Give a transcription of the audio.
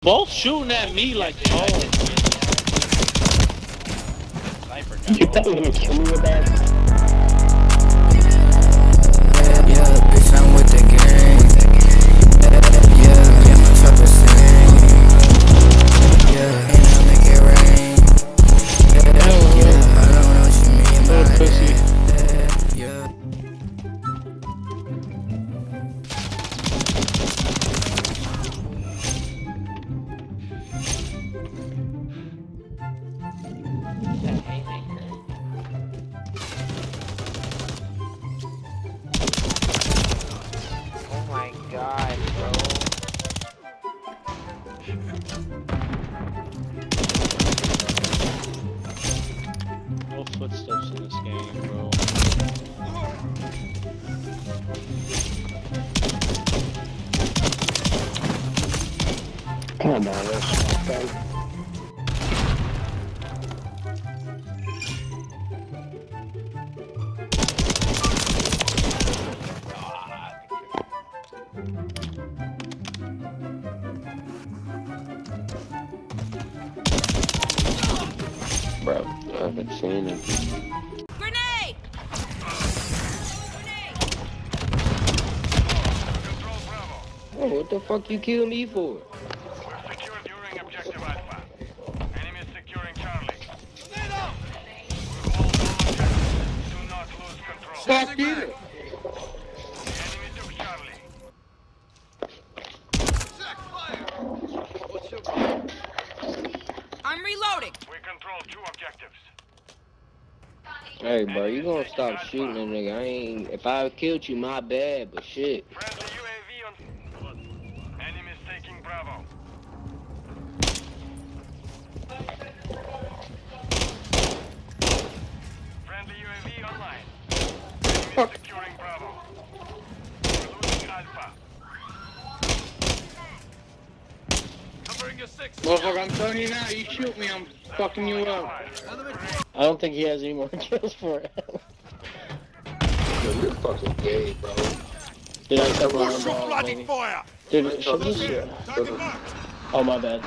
Both shooting at me like, oh. You thought you were gonna kill me with that? Yeah, bitch, I'm with the gang. Yeah, my chopper sing. Yeah, and I make it rain. Yeah, I don't know what you mean by that. Yeah. Oh my god, bro. No footsteps in this game, bro. Come on, man. Okay. Bro, I haven't seen him. Grenade! Oh, what the fuck you kill me for? We're secure during objective Alpha. Enemy is securing Charlie. We hold all objectives. Do not lose control. Fuck you! The enemy took Charlie. I'm reloading! We control 2 objectives. Hey, bro, you gonna stop shooting a nigga? I ain't. If I killed you, my bad, but shit. Friendly UAV on. Enemy is taking Bravo. Friendly UAV online. Enemy is securing Bravo. We're losing Alpha. Covering your 6. Motherfucker, I'm telling you now, you shoot me, I'm fucking you up. I don't think he has any more kills for it. Yo, you're fucking gay, bro. Did I cover my ball, baby? Fire! Dude, shut this shit. Oh, my bad.